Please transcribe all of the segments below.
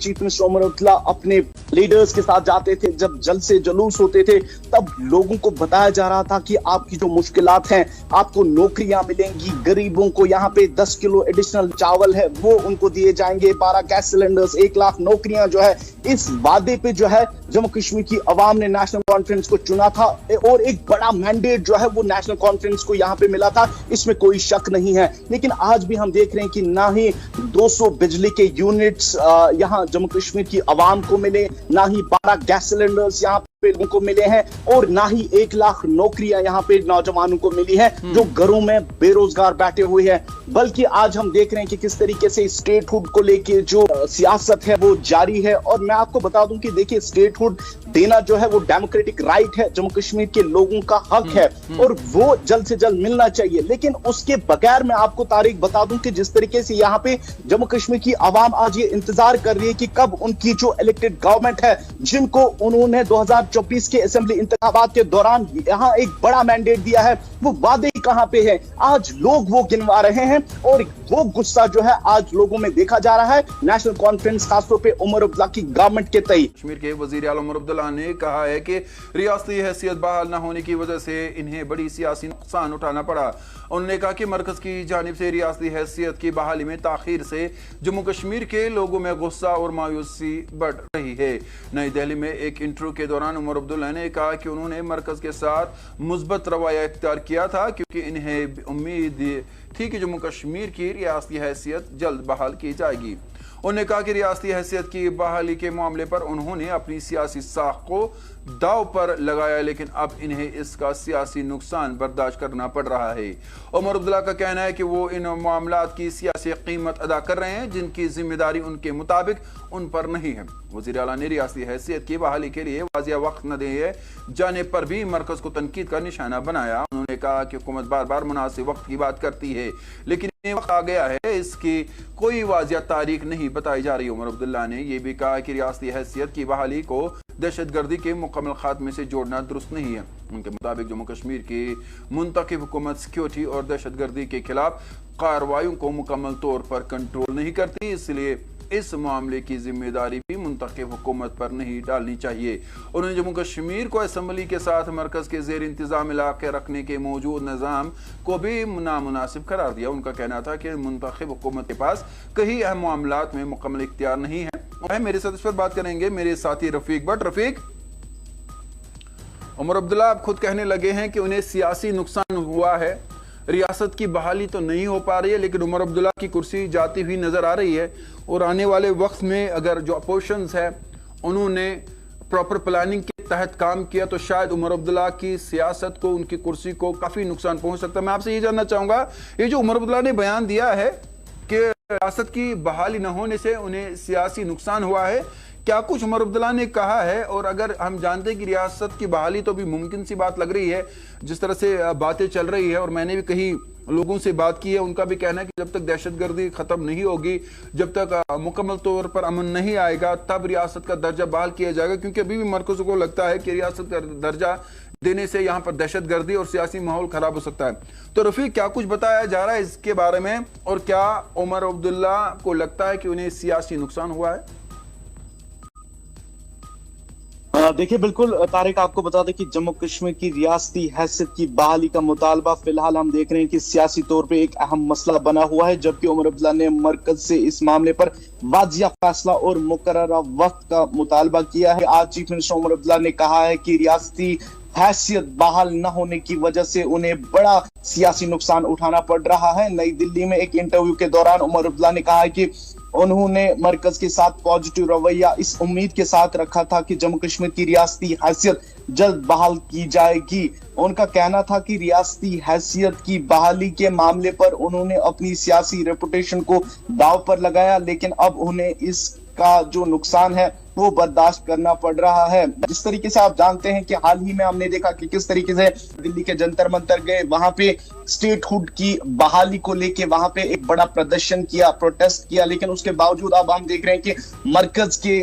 Chief minister Omar Abdullah अपने leaders के साथ जाते थे, जब जलसे जुलूस होते थे, तब लोगों को बताया जा रहा था कि आपकी जो मुश्किलात हैं, आपको नौकरियां मिलेंगी, गरीबों को यहाँ पे 10 किलो एडिशनल चावल है वो उनको दिए जाएंगे, 12 गैस सिलेंडर्स, 1 लाख नौकरियां जो है। इस वादे पे जो है जम्मू कश्मीर की अवाम ने नेशनल कॉन्फ्रेंस को चुना था और एक बड़ा मैंडेट जो है वो नेशनल कॉन्फ्रेंस को यहाँ पे मिला था, इसमें कोई शक नहीं है। लेकिन आज भी हम देख रहे हैं कि ना ही 200 बिजली के यूनिट्स यहाँ जम्मू कश्मीर की अवाम को मिले, ना ही 12 गैस सिलेंडर्स यहाँ पे लोगों को मिले हैं, और ना ही 1 लाख नौकरियां यहाँ पे नौजवानों को मिली है जो घरों में बेरोजगार बैठे हुए हैं। बल्कि आज हम देख रहे हैं कि किस तरीके से स्टेटहुड को लेके जो सियासत है वो जारी है। और मैं आपको बता दूं कि देखिए, स्टेटहुड देना जो है वो डेमोक्रेटिक राइट है, जम्मू कश्मीर के लोगों का हक है और वो जल्द से जल्द मिलना चाहिए। लेकिन उसके बगैर मैं आपको तारीख बता दूं कि जिस तरीके से यहाँ पे जम्मू कश्मीर की आवाम आज ये इंतजार कर रही है कि कब उनकी जो इलेक्टेड गवर्नमेंट है, जिनको उन्होंने 2024 के असेंबली इंतखाबात के दौरान यहाँ एक बड़ा मैंडेट दिया है, वो वादे कहां पे है। आज लोग वो गिनवा रहे हैं और वो गुस्सा जो है आज लोगों में देखा जा रहा है नेशनल कॉन्फ्रेंस खासतौर पे उमर अब्दुल्ला की गवर्नमेंट के तई। कश्मीर के वजीर आला उमर अब्दुल्ला ने कहा है कि रियासती हैसियत बहाल न होने की वजह से इन्हें बड़ी सियासी नुकसान उठाना पड़ा। उन्होंने कहा कि मरकज की जानिब से रियासती हैसियत की बहाली में ताखीर से जम्मू कश्मीर के लोगों में गुस्सा और मायूसी बढ़ रही है। नई दिल्ली में एक इंटरव्यू के दौरान उमर अब्दुल्ला ने कहा कि उन्होंने मरकज के साथ मुस्बत रवैया इख्तियार किया था, क्योंकि इन्हें उम्मीद थी कि जम्मू कश्मीर की रियासती हैसियत जल्द बहाल की जाएगी। उन्होंने कहा कि रियासती हैसियत की बहाली के मामले पर उन्होंने अपनी सियासी साख को दाव पर लगाया, लेकिन अब इन्हें इसका सियासी नुकसान बर्दाश्त करना पड़ रहा है। उमर अब्दुल्ला का कहना है कि वो इन मामलात की सियासी कीमत अदा कर रहे हैं, जिनकी जिम्मेदारी उनके मुताबिक उन पर नहीं है। वज़ीर आला ने रियासती हैसियत की बहाली के लिए वाजिया वक्त न दिए जाने पर भी मरकज को तनकीद का निशाना बनाया। उन्होंने कहा कि हुकूमत बार बार मुनासिब वक्त की बात करती है, लेकिन वक्त आ गया है, इसकी कोई वाजिया तारीख नहीं बताई जा रही। उमर अब्दुल्ला ने यह भी कहा कि रियासती हैसियत की बहाली को दहशतगर्दी के मुकम्मल खात्मे से जोड़ना दुरुस्त नहीं है। उनके मुताबिक जम्मू कश्मीर की मुंतखब हुकूमत सिक्योरिटी और दहशतगर्दी के खिलाफ कार्रवाइयों को मुकम्मल तौर पर कंट्रोल नहीं करती, इसलिए इस मामले की जिम्मेदारी भी मुंतखब हुकूमत पर नहीं डालनी चाहिए। उन्होंने जम्मू कश्मीर को असम्बली के साथ मरकज के जेर इंतजाम इलाके रखने के मौजूद निज़ाम को भी नामुनासिब करार दिया। उनका कहना था कि मुंतखब हुकूमत के पास कई अहम मामलात में मुकम्मल इख्तियार नहीं है। मेरे साथ इस पर बात करेंगे मेरे साथी रफीक भट्ट। रफीक, उमर अब्दुल्ला आप खुद कहने लगे हैं कि उन्हें सियासी नुकसान हुआ है, रियासत की बहाली तो नहीं हो पा रही है, लेकिन उमर अब्दुल्ला की कुर्सी जाती हुई नजर आ रही है। और आने वाले वक्त में अगर जो अपोजिशंस है उन्होंने प्रॉपर प्लानिंग के तहत काम किया तो शायद उमर अब्दुल्ला की सियासत को, उनकी कुर्सी को काफी नुकसान पहुंच सकता है। मैं आपसे ये जानना चाहूंगा, ये जो उमर अब्दुल्ला ने बयान दिया है कि रियासत की बहाली न होने से उन्हें सियासी नुकसान हुआ है, क्या कुछ उमर अब्दुल्ला ने कहा है? और अगर हम जानते हैं कि रियासत की बहाली तो भी मुमकिन सी बात लग रही है, जिस तरह से बातें चल रही है, और मैंने भी कहीं लोगों से बात की है, उनका भी कहना है कि जब तक दहशतगर्दी खत्म नहीं होगी, जब तक मुकम्मल तौर पर अमन नहीं आएगा, तब रियासत का दर्जा बहाल किया जाएगा, क्योंकि अभी भी मरकज को लगता है कि रियासत का दर्जा देने से यहाँ पर दहशतगर्दी और सियासी माहौल खराब हो सकता है। तो रफीक, क्या कुछ बताया जा रहा है इसके बारे में, और क्या उमर अब्दुल्ला को लगता है कि उन्हें सियासी नुकसान हुआ है? देखिए, बिल्कुल तारिक, आपको बता दें कि जम्मू कश्मीर की रियासती हैसियत की बहाली का मुतालबा फिलहाल हम देख रहे हैं कि सियासी तौर पे एक अहम मसला बना हुआ है, जबकि उमर अब्दुल्ला ने मरकज से इस मामले पर वाजिया फैसला और मुकर्ररा वक्त का मुतालबा किया है। आज चीफ मिनिस्टर उमर अब्दुल्ला ने कहा है कि रियासती हैसियत बहाल न होने की वजह से उन्हें बड़ा सियासी नुकसान उठाना पड़ रहा है। नई दिल्ली में एक इंटरव्यू के दौरान उमर अब्दुल्ला ने कहा है कि उन्होंने मरकज के साथ पॉजिटिव रवैया इस उम्मीद के साथ रखा था कि जम्मू कश्मीर की रियासती हैसियत जल्द बहाल की जाएगी। उनका कहना था कि रियासती हैसियत की बहाली के मामले पर उन्होंने अपनी सियासी रेपुटेशन को दांव पर लगाया, लेकिन अब उन्हें इसका जो नुकसान है وہ बर्दाश्त करना पड़ रहा है। जिस तरीके से आप जानते हैं कि हाल ही में हमने देखा कि किस तरीके से दिल्ली के जंतर मंतर गए, वहां पे स्टेटहुड की बहाली को लेके वहां पे एक बड़ा प्रदर्शन किया, प्रोटेस्ट किया, लेकिन उसके बावजूद अब हम देख रहे हैं कि मरकज के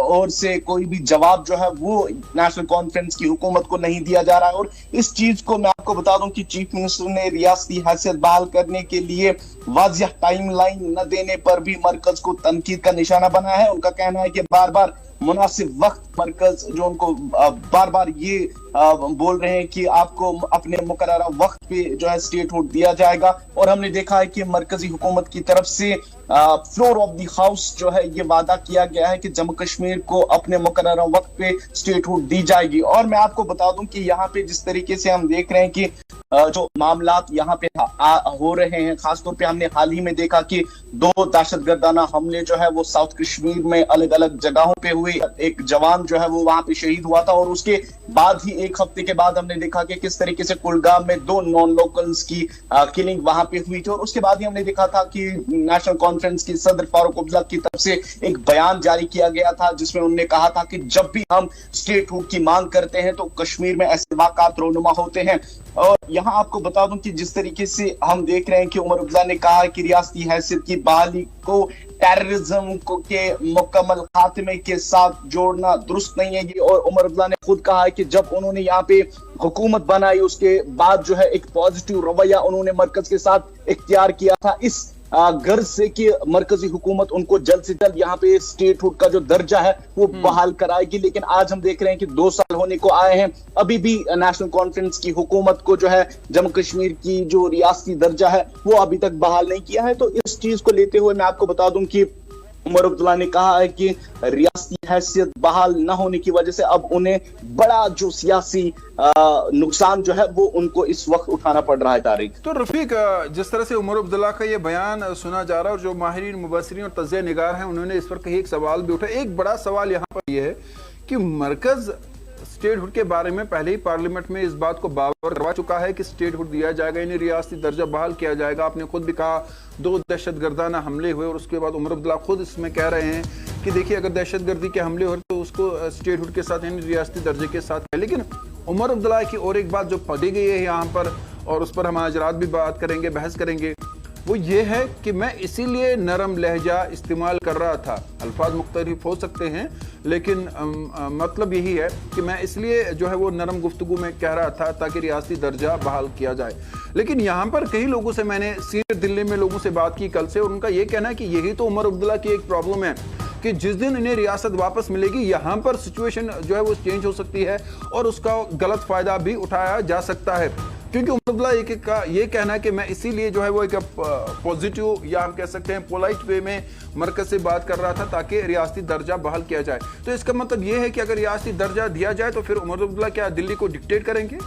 ओर से कोई भी जवाब जो है वो नेशनल कॉन्फ्रेंस की हुकूमत को नहीं दिया जा रहा है। और इस चीज को मैं आपको बता दूं कि चीफ मिनिस्टर ने रियासती हैसियत बहाल करने के लिए वाज़िह टाइमलाइन न देने पर भी मरकज को तनकीद का निशाना बना है। उनका कहना है कि बार बार मुनासिब वक्त मरकज जो उनको बार बार ये बोल रहे हैं कि आपको अपने मुकर्ररा वक्त पे जो है स्टेटहुड दिया जाएगा। और हमने देखा है कि मरकजी हुकूमत की तरफ से फ्लोर ऑफ द हाउस जो है ये वादा किया गया है कि जम्मू कश्मीर को अपने मुकर्ररा वक्त पे स्टेटहुड दी जाएगी। और मैं आपको बता दूं कि यहाँ पे जिस तरीके से हम देख रहे हैं कि जो मामलात यहाँ पे हो रहे हैं, खासतौर पे हमने हाल ही में देखा कि 2 दहशतगर्दाना हमले जो है वो साउथ कश्मीर में अलग अलग जगहों पे हुए। एक जवान जो है वो वहां पे शहीद हुआ था और उसके बाद ही एक हफ्ते के बाद हमने देखा कि किस तरीके से कुलगाम में 2 नॉन लोकल्स की किलिंग वहां पे हुई थी। और उसके बाद ही हमने देखा था कि नेशनल कॉन्फ्रेंस की सदर फारूक अब्दुल्ला की तरफ से एक बयान जारी किया गया था जिसमें उन्होंने कहा था कि जब भी हम स्टेटहुड की मांग करते हैं तो कश्मीर में ऐसे वाक़ात रोनुमा होते हैं। और यहाँ आपको बता दूं कि जिस तरीके से हम देख रहे हैं कि उमर अब्दुल्ला ने कहा कि रियासती हैसियत की बहाली को टेररिज्म के मुकम्मल खात्मे के साथ जोड़ना दुरुस्त नहीं है ये। और उमर अब्दुल्ला ने खुद कहा है कि जब उन्होंने यहाँ पे हुकूमत बनाई उसके बाद जो है एक पॉजिटिव रवैया उन्होंने मरकज के साथ इख्तियार किया था इस गर्ज से कि मरकजी हुकूमत उनको जल्द से जल्द यहाँ पे स्टेटहुड का जो दर्जा है वो बहाल कराएगी। लेकिन आज हम देख रहे हैं कि 2 साल होने को आए हैं, अभी भी नेशनल कॉन्फ्रेंस की हुकूमत को जो है जम्मू कश्मीर की जो रियासती दर्जा है वो अभी तक बहाल नहीं किया है। तो इस चीज को लेते हुए मैं आपको बता दूं कि उमर अब्दुल्ला ने कहा है कि रियासती हैसियत बहाल न होने की वजह से अब उन्हें बड़ा जो सियासी नुकसान जो है वो उनको इस वक्त उठाना पड़ रहा है। तारिक, तो रफीक, जिस तरह से उमर अब्दुल्ला का ये बयान सुना जा रहा है और जो माहिरीन, मुबस्सिरीन और तज्ज़िया निगार हैं उन्होंने इस पर कहीं एक सवाल भी उठाया। एक बड़ा सवाल यहाँ पर यह है कि मरकज स्टेटहुड के बारे में पहले ही पार्लियामेंट में इस बात को बावर करवा चुका है कि स्टेटहुड दिया जाएगा, इन्हें रियासती दर्जा बहाल किया जाएगा। आपने खुद भी कहा 2 दहशतगर्दाना हमले हुए और उसके बाद उमर अब्दुल्ला खुद इसमें कह रहे हैं कि देखिए अगर दहशतगर्दी के हमले हुए तो उसको स्टेटहुड के साथ यानी रियासती दर्जे के साथ है। लेकिन उमर अब्दुल्ला की और एक बात जो पढ़ी गई है यहाँ पर और उस पर हम आज रात भी बात करेंगे, बहस करेंगे, वो ये है कि मैं इसीलिए नरम लहजा इस्तेमाल कर रहा था। अल्फाज मुख्तलिफ हो सकते हैं लेकिन मतलब यही है कि मैं इसलिए जो है वो नरम गुफ्तगू में कह रहा था ताकि रियासती दर्जा बहाल किया जाए। लेकिन यहाँ पर कई लोगों से मैंने सीनियर दिल्ली में लोगों से बात की कल से और उनका ये कहना है कि यही तो उमर अब्दुल्ला की एक प्रॉब्लम है कि जिस दिन इन्हें रियासत वापस मिलेगी यहाँ पर सिचुएशन जो है वो चेंज हो सकती है और उसका गलत फायदा भी उठाया जा सकता है। क्योंकि उमर अब्दुल्ला का ये कहना है कि मैं इसीलिए जो है वो एक पॉजिटिव या हम कह सकते हैं पोलाइट वे में मरकज से बात कर रहा था ताकि रियासती दर्जा बहाल किया जाए। तो इसका मतलब ये है कि अगर रियासती दर्जा दिया जाए तो फिर उमर अब्दुल्ला क्या दिल्ली को डिक्टेट करेंगे?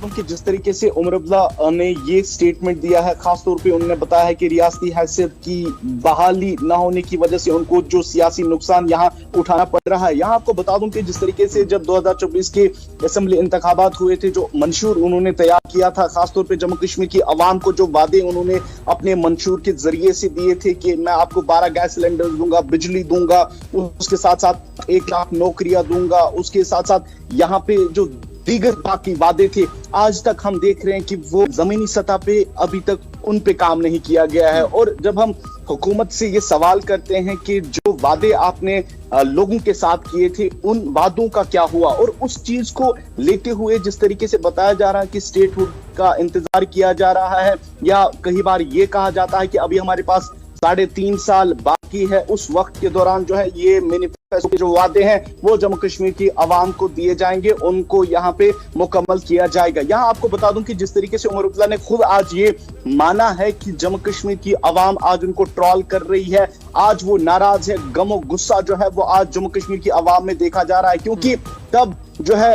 कि जिस तरीके से उमर अब्दुल्ला ने ये स्टेटमेंट दिया है, खासतौर पे उन्होंने बताया है कि रियासती हैसियत की बहाली न होने की वजह से उनको जो सियासी नुकसान यहाँ उठाना पड़ रहा है। यहाँ आपको बता दूं कि जिस तरीके से जब 2024 के असेंबली इंतखाबात हुए थे, जो मंशूर उन्होंने तैयार किया था, खासतौर पे जम्मू कश्मीर की आवाम को जो वादे उन्होंने अपने मंशूर के जरिए से दिए थे कि मैं आपको 12 गैस सिलेंडर दूंगा, बिजली दूंगा, उसके साथ साथ 1 लाख नौकरियां दूंगा, उसके साथ साथ यहाँ पे जो दीगर बाकी वादे थे, आज तक हम देख रहे हैं कि वो जमीनी सतह पे अभी तक उन पे काम नहीं किया गया है। और जब हम हुकूमत से ये सवाल करते हैं कि जो वादे आपने लोगों के साथ किए थे उन वादों का क्या हुआ, और उस चीज को लेते हुए जिस तरीके से बताया जा रहा है कि स्टेटहुड का इंतजार किया जा रहा है, या कई बार ये कहा जाता है कि अभी हमारे पास 3.5 साल बाकी है, उस वक्त के दौरान जो है ये मैनिफेस्टो के जो वादे हैं वो जम्मू कश्मीर की आवाम को दिए जाएंगे, उनको यहाँ पे मुकम्मल किया जाएगा। यहाँ आपको बता दूं कि जिस तरीके से उमर अब्दुल्ला ने खुद आज ये माना है कि जम्मू कश्मीर की आवाम आज उनको ट्रोल कर रही है, आज वो नाराज है, गमो गुस्सा जो है वो आज जम्मू कश्मीर की आवाम में देखा जा रहा है। क्योंकि तब जो है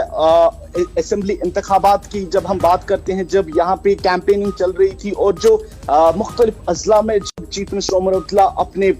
असेंबली इंतखाबात की जब हम बात करते हैं, जब यहाँ पे कैंपेनिंग चल रही थी और जो मुख्तलिफ अजला में जब चीफ मिनिस्टर उमर अब्दुल्ला अपने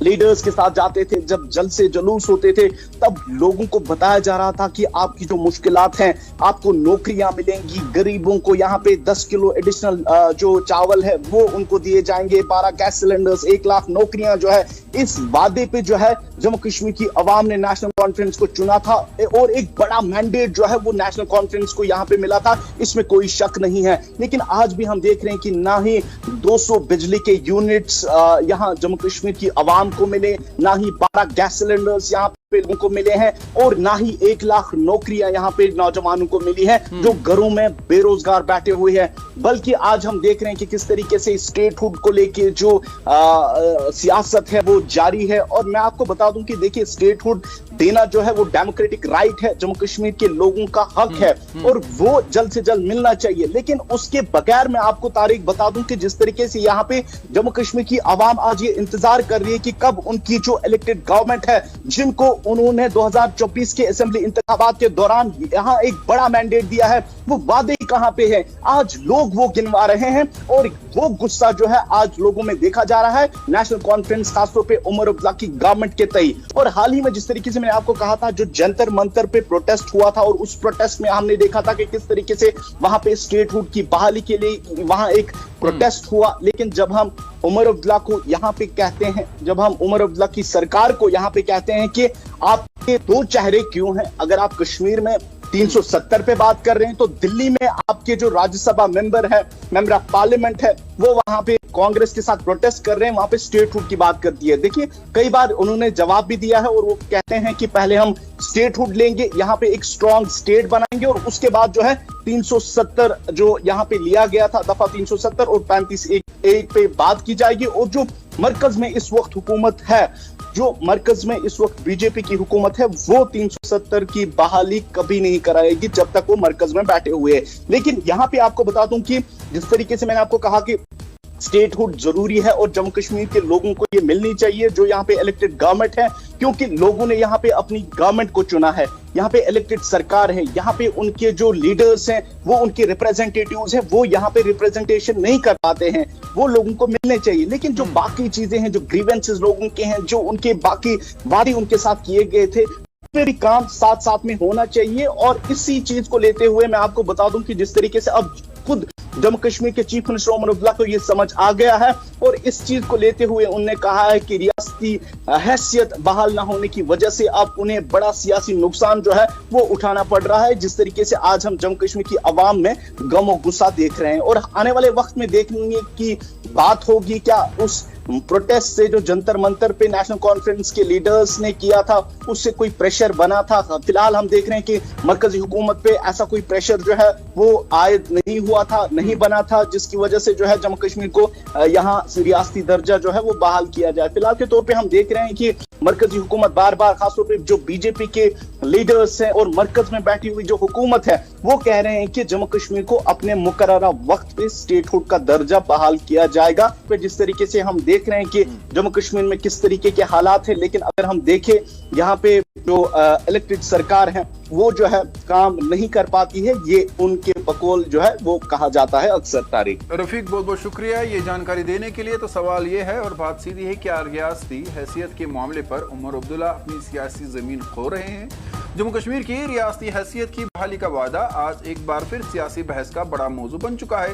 लीडर्स के साथ जाते थे, जब जलसे जुलूस होते थे, तब लोगों को बताया जा रहा था कि आपकी जो मुश्किलात हैं, आपको नौकरियां मिलेंगी, गरीबों को यहाँ पे 10 किलो एडिशनल जो चावल है वो उनको दिए जाएंगे, 12 गैस सिलेंडर्स, 1 लाख नौकरियां जो है। इस वादे पे जो है जम्मू कश्मीर की अवाम ने नेशनल कॉन्फ्रेंस को चुना था और एक बड़ा मैंडेट जो है वो नेशनल कॉन्फ्रेंस को यहाँ पे मिला था, इसमें कोई शक नहीं है। लेकिन आज भी हम देख रहे हैं कि ना ही 200 बिजली के यूनिट्स यहाँ जम्मू कश्मीर की अवाम को मिले, ना ही 12 गैस सिलेंडर्स यहाँ पे लोगों को मिले हैं, और ना ही 1 लाख नौकरियां यहाँ पे नौजवानों को मिली हैं जो घरों में बेरोजगार बैठे हुए हैं। बल्कि आज हम देख रहे हैं कि किस तरीके से स्टेटहुड को लेके जो सियासत है वो जारी है। और मैं आपको बता दूं कि देखिए, स्टेटहुड देना जो है वो डेमोक्रेटिक राइट है, जम्मू कश्मीर के लोगों का हक है और वो जल्द से जल्द मिलना चाहिए। लेकिन उसके बगैर मैं आपको तारीख बता दूं कि जिस तरीके से यहाँ पे जम्मू कश्मीर की आवाम आज ये इंतजार कर रही है कि कब उनकी जो इलेक्टेड गवर्नमेंट है, जिनको उन्होंने 2024 के असेंबली इंतखाबात के दौरान यहाँ एक बड़ा मैंडेट दिया है, वो वादे कहां पे है, आज लोग वो गिनवा रहे हैं। और वो गुस्सा जो है आज लोगों में देखा जा रहा है नेशनल कॉन्फ्रेंस, खासतौर पे उमर अब्दुल्ला की गवर्नमेंट के तई। और हाल ही में जिस तरीके से मैंने आपको कहा था, जो जंतर मंतर पे प्रोटेस्ट हुआ था, और उस प्रोटेस्ट में हमने देखा था कि किस तरीके से वहां पे स्टेटहुड की बहाली के लिए वहां एक प्रोटेस्ट हुआ। लेकिन जब हम उमर अब्दुल्ला को यहाँ पे कहते हैं, जब हम उमर अब्दुल्ला की सरकार को यहाँ पे कहते हैं कि आपके 2 चेहरे क्यों हैं, अगर आप कश्मीर में 370 पे बात कर रहे हैं तो दिल्ली में आपके जो राज्यसभा मेंबर है, मेंबर ऑफ पार्लियामेंट है, वो वहां पे कांग्रेस के साथ प्रोटेस्ट कर रहे हैं, वहां पे स्टेटहुड की बात करती है। देखिए, कई बार उन्होंने जवाब भी दिया है और वो कहते हैं कि पहले हम स्टेटहुड लेंगे, यहाँ पे एक स्ट्रॉन्ग स्टेट बनाएंगे और उसके बाद जो है 370 जो यहाँ पे लिया गया था, दफा 370 और 35(1) पे बात की जाएगी। और जो मरकज में इस वक्त हुकूमत है, जो मरकज में इस वक्त बीजेपी की हुकूमत है, वो 370 की बहाली कभी नहीं कराएगी जब तक वो मरकज में बैठे हुए हैं। लेकिन यहाँ पे आपको बता दूं कि जिस तरीके से मैंने आपको कहा कि स्टेटहुड जरूरी है और जम्मू कश्मीर के लोगों को ये मिलनी चाहिए जो यहाँ पे इलेक्टेड गवर्नमेंट है, क्योंकि लोगों ने यहाँ पे अपनी गवर्नमेंट को चुना है, यहाँ पे इलेक्टेड सरकार है, यहाँ पे उनके जो लीडर्स हैं, वो उनके रिप्रेजेंटेटिव्स हैं, वो यहाँ पे रिप्रेजेंटेशन नहीं कर पाते हैं, वो लोगों को मिलने चाहिए। लेकिन जो बाकी चीजें हैं, जो ग्रीवेंसेस लोगों के हैं, जो उनके बाकी वादे उनके साथ किए गए थे, पे भी काम साथ साथ में होना चाहिए। और इसी चीज को लेते हुए मैं आपको बता दूं कि जिस तरीके से अब खुद जम्मू कश्मीर के चीफ मिनिस्टर उमर अब्दुल्ला को ये समझ आ गया है और इस चीज को लेते हुए उन्होंने कहा है कि रियासती हैसियत बहाल ना होने की वजह से अब उन्हें बड़ा सियासी नुकसान जो है वो उठाना पड़ रहा है। जिस तरीके से आज हम जम्मू कश्मीर की आवाम में गम और गुस्सा देख रहे हैं और आने वाले वक्त में देखने की बात होगी क्या उस प्रोटेस्ट से जो जंतर मंतर पे नेशनल कॉन्फ्रेंस के लीडर्स ने किया था उससे कोई प्रेशर बना था। फिलहाल हम देख रहे हैं कि मरकजी हुकूमत पे ऐसा कोई प्रेशर जो है वो आयद नहीं हुआ था, नहीं बना था, जिसकी वजह से जो है जम्मू कश्मीर को यहाँ रियासती दर्जा जो है वो बहाल किया जाए। फिलहाल के तौर पे हम देख रहे हैं कि मरकजी हुकूमत बार बार, खासतौर पे जो बीजेपी के लीडर्स हैं और मरकज में बैठी हुई जो हुकूमत है, वो कह रहे हैं कि जम्मू कश्मीर को अपने मुकर्ररा वक्त पे स्टेटहुड का दर्जा बहाल किया जाएगा। फिर जिस तरीके से हम देख रहे हैं कि जम्मू कश्मीर में किस तरीके के हालात हैं, लेकिन अगर हम देखें यहाँ पे जो इलेक्टेड सरकार है वो जो है काम नहीं कर पाती है, ये उनके बकौल जो है वो कहा जाता है अक्सर। तारीख रफीक, बहुत बहुत शुक्रिया ये जानकारी देने के लिए। तो सवाल ये है और बात सीधी है, क्या रियासती हैसियत के मामले पर उमर अब्दुल्ला अपनी सियासी जमीन खो रहे हैं? जम्मू कश्मीर की रियासती हैसियत की बहाली का वादा आज एक बार फिर सियासी बहस का बड़ा मौजू बन चुका है।